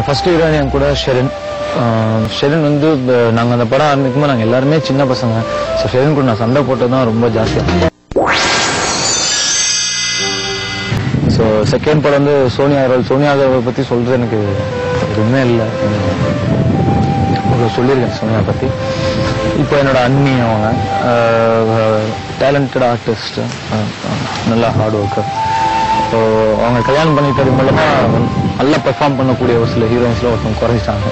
First heroine என் கூட ஷெரின். ஷெரின் வந்து நாங்கள் அந்த படம் ஆரம்பிக்கும்போது நாங்கள் எல்லாருமே சின்ன பசங்க. ஸோ ஷெரின் கூட நான் சண்டை போட்டது தான் ரொம்ப ஜாஸ்தியாக. ஸோ செகண்ட் படம் வந்து சோனியா அகர்வால். சோனியா அகர்வால் பற்றி சொல்கிறது எனக்கு எதுவுமே இல்லை, சொல்லியிருக்கேன் சோனியா பற்றி. இப்போ என்னோட அண்ணி, அவங்க டேலண்டட் ஆர்டிஸ்ட், நல்லா ஹார்ட் ஒர்க்கர். ஸோ அவங்க கல்யாணம் பண்ணிக்கிறது மூலமா நல்லா பெர்ஃபார்ம் பண்ணக்கூடிய ஒரு சில ஹீரோயின்ஸ்ல ஒருத்தவங்க குறைஞ்சிட்டாங்க.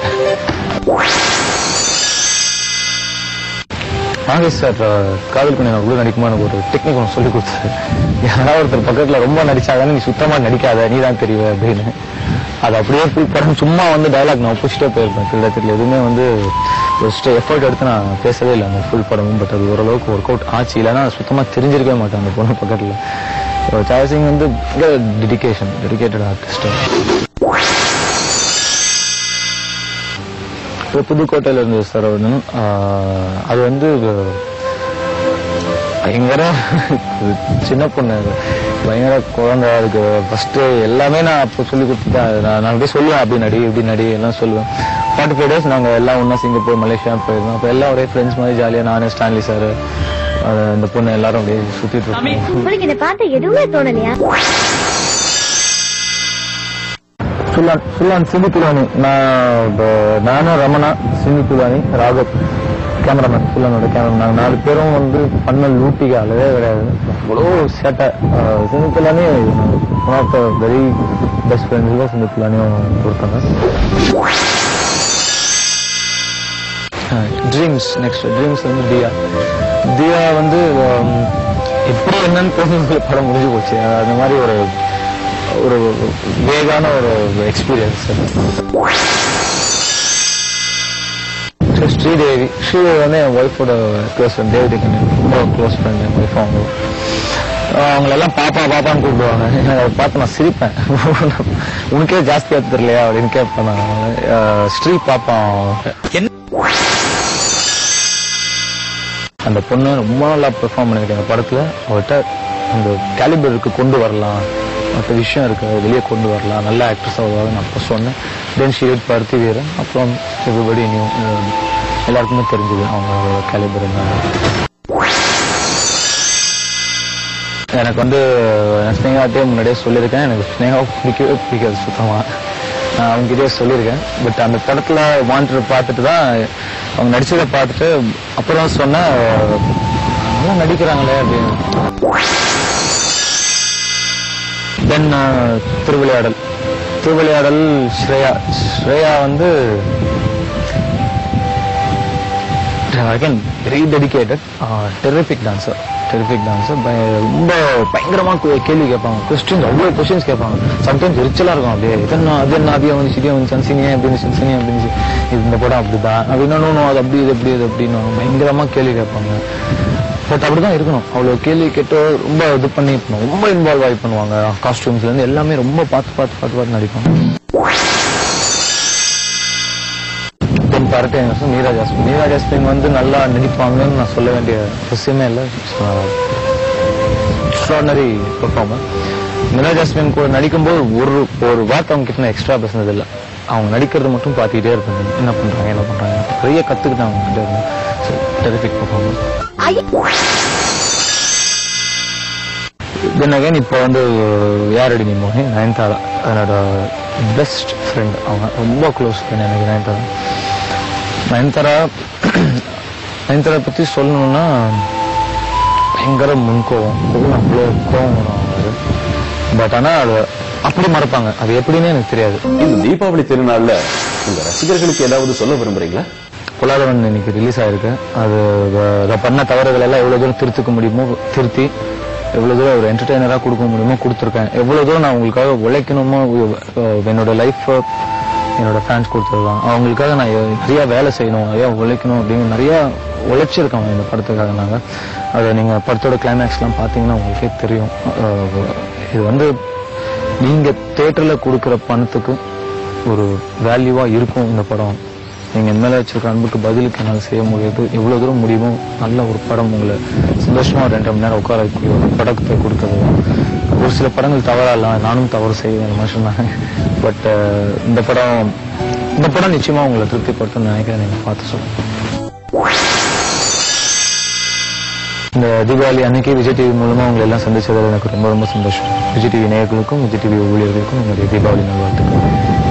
நாகேஷ் சார் காதல் பண்ணி நான் உள்ள நடிக்குமா எனக்கு ஒரு டெக்னிக் ஒன்று சொல்லி கொடுத்தாரு. யாராவது ஒருத்தர் பக்கத்தில் ரொம்ப நடிச்சாதானே நீ சுத்தமாக நடிக்காத, நீ தான் தெரியுவ அப்படின்னு. அது அப்படியே ஃபுல் படம் சும்மா வந்து டயலாக் நான் ஒப்பிச்சுட்டே போயிருப்பேன். கிட்டத்தட்ட எதுவுமே வந்து ஒரு எஃபர்ட் எடுத்து நான் பேசவே இல்லை அந்த ஃபுல் படமும். பட் அது ஓரளவுக்கு ஒர்க் அவுட் ஆச்சு, இல்லைன்னா சுத்தமாக தெரிஞ்சிருக்கவே மாட்டேன் அந்த பொண்ணு பக்கத்தில். சாயா சிங் வந்து டெடிகேட்டட் ஆர்டிஸ்ட். புதுக்கோட்டையில இருந்தது சரவணன். அது வந்து பயங்கர சின்ன பொண்ணு, பயங்கர குழந்தை. அதுக்கு ஃபர்ஸ்ட் எல்லாமே நான் அப்போ சொல்லி கொடுத்துட்டேன். நான் அப்படியே சொல்லுவேன், அப்படி நடி இப்படி நடி எல்லாம் சொல்லுவேன். 45 days நாங்கள் எல்லாம் ஒன்றா சிங்கப்பூர் மலேசியா போயிருந்தோம். அப்போ எல்லாம் ஒரே ஃப்ரெண்ட்ஸ் மாதிரி ஜாலியாக நானே ஸ்டான்லி சார் இந்த பொண்ணு எல்லாரும் அப்படியே சுத்திட்டு இருக்கோம். சுல்லான் சிந்து புலானி, நானும் ரமணா, சிந்து புலானி, ராகவ் கேமராமேன், சுல்லானோட கேமரா. நாங்கள் 4 பேரும் வந்து பண்ண லூட்டிக்கு அளவே கிடையாது. அவ்வளோ சேட்டை. Sindhu Pulani one of the very best ஃப்ரெண்ட்ஸ்ல சிந்து புலானியும் கொடுத்தாங்க. Dreams next. ட்ரீம்ஸ் வந்து தியா வந்து எப்படி என்னன்னு தெரிஞ்ச படம் முடிஞ்சு போச்சு. அந்த மாதிரி ஒரு வேகான ஒரு எக்ஸ்பீரியன்ஸ். ஸ்ரீதேவி வந்து என் ஒய்ஃபோட க்ளோஸ் ஃப்ரெண்ட். தேவதி ரொம்ப க்ளோஸ் ஃப்ரெண்ட் என் ஒய்ஃப். அவங்களெல்லாம் பாப்பான்னு கூப்பிடுவாங்க. அதை பார்த்து நான் சிரிப்பேன். உனக்கே ஜாஸ்தியா தெரியலையா அப்படின்னு கேட்பேன் நான். ஸ்ரீ பாப்பா அந்த பொண்ணு ரொம்ப நல்லா பெர்ஃபார்ம் பண்ணிக்கிட்டேன் அந்த படத்துல. அவர்கிட்ட அந்த கேலிபருக்கு கொண்டு வரலாம், மற்ற விஷயம் இருக்கு, வெளியே கொண்டு வரலாம், நல்ல ஆக்ட்ரஸாக வருவாங்க நான் அப்போ சொன்னேன். தென் ஷீ டிட் பருத்தி வீரன். அப்புறம் எவ்ரிபடி நியூ, எல்லாருக்குமே தெரிஞ்சது அவங்க கேலிபர் இருந்தாங்க. எனக்கு வந்து ஸ்னேகாட்டே முன்னாடியே சொல்லியிருக்கேன், எனக்கு ஸ்னேகாவை பிடிக்கவே பிடிக்காது சுத்தமாக. நான் அவங்ககிட்டயே சொல்லியிருக்கேன். பட் அந்த படத்துல வாண்டட் பார்த்துட்டு தான், அவங்க நடிச்சதை பார்த்துட்டு அப்புறம் சொன்னேன், நல்லா நடிக்கிறாங்களே அப்படின்னு. தென் திருவிளையாடல் ஸ்ரேயா வந்து again very dedicated, terrific dancer. ரொம்ப பயங்கரமா கேள்வி கேட்பாங்க, கொஸ்டின்ஸ் அவ்வளவு கொஸ்டின்ஸ் கேட்பாங்க. சம்டைம்ஸ் எரிச்சலா இருக்கும். அப்படியே இதென்ன அது என்ன, அதிகம் வந்து சிடியா வந்து சன்சினியா அப்படின்னு சன்சினியா அப்படின்னு இந்த படம் அப்படிதான் அப்படின்னு அது அப்படி இது எப்படி இது அப்படின்னு பயங்கரமா கேள்வி கேட்பாங்க. பட் அப்படிதான் இருக்கணும். அவ்வளவு கேள்வி கேட்டு ரொம்ப இது பண்ணி ரொம்ப இன்வால்வ் ஆகி பண்ணுவாங்க. காஸ்டியூம்ஸ்ல இருந்து எல்லாமே ரொம்ப பார்த்து நடிப்பாங்க. மீரா ஜாஸ்மின் வந்து நல்லா நடிப்பாங்கன்னு நான் சொல்ல வேண்டிய அவசியமே இல்லை. Extraordinary performer. மீரா ஜாஸ்மின் கூட நடிக்கும்போது ஒரு வார்த்தை அவங்க கிட்ட எக்ஸ்ட்ரா பேசுனது இல்லை. அவங்க நடிக்கிறது மட்டும் பார்த்துக்கிட்டே இருப்பாங்க, என்ன பண்றாங்க நிறைய கத்துக்கிட்டாங்க அவங்க கிட்ட இருந்து. Terrific performer. தென் அகைன் இப்போ வந்து யாரடி நீ மோகன், நயன்தாரா என்னோட பெஸ்ட் ஃப்ரெண்ட். அவங்க ரொம்ப க்ளோஸ் ஃப்ரெண்ட் எனக்கு நயன்தாரா பத்தி சொல்லணும்னா பயங்கர முன்கோவம், அவ்வளோ கோவம் வரும். பட் ஆனா அது அப்படி மறப்பாங்க, அது எப்படின்னு எனக்கு தெரியாது. இந்த தீபாவளி திருநாள்ல உங்க ரசிகர்களுக்கு ஏதாவது சொல்ல விரும்புறீங்களா? பொல்லாதவன் இன்னைக்கு ரிலீஸ் ஆயிருக்கு. அதை பண்ண தவறுகள் எல்லாம் எவ்வளவு தூரம் திருத்திக்க முடியுமோ திருத்தி, எவ்வளவு தூரம் ஒரு என்டர்டெய்னரா கொடுக்க முடியுமோ கொடுத்துருக்கேன். எவ்வளவு தூரம் நான் உங்களுக்காக உழைக்கணுமோ, என்னோட லைஃப் என்னோட ஃபேன்ஸ் கொடுத்ததுதான். அவங்களுக்காக நான் நிறைய வேலை செய்யணும், நிறைய உழைக்கணும் அப்படின்னு நிறைய உழைச்சிருக்காங்க இந்த படத்துக்காக. நாங்கள் அதை நீங்க படத்தோட கிளைமேக்ஸ்லாம் பார்த்தீங்கன்னா உங்களுக்கே தெரியும். இது வந்து நீங்க தியேட்டர்ல கொடுக்குற பணத்துக்கு ஒரு வேல்யூவா இருக்கும் இந்த படம். நீங்க மேல வச்சிருக்க அன்புக்கு பதிலுக்கு என்னால் செய்ய முடியாது. எவ்வளவு தூரம் முடியுமோ நல்ல ஒரு படம் உங்களை சந்தோஷமா 2 மணி நேரம் உட்கார வைக்கக்கூடிய ஒரு படத்தை கொடுத்தது. ஒரு சில படங்கள் தவறாலாம், நானும் தவறு செய்வேன் மனுஷன் தான். பட் இந்த படம் நிச்சயமா உங்களை திருப்திப்படுத்தும் நினைக்கிறேன். நீங்க பார்த்து சொல்லுங்க. இந்த தீபாவளி அன்னைக்கு விஜய் டிவி மூலமா உங்களை எல்லாம் சந்திச்சதில் எனக்கு ரொம்ப ரொம்ப சந்தோஷம். விஜய் டிவி நேயர்களுக்கும் விஜய் டிவி ஊழியர்களுக்கும் உங்களுடைய தீபாவளி நல்வாழ்த்துக்கள்.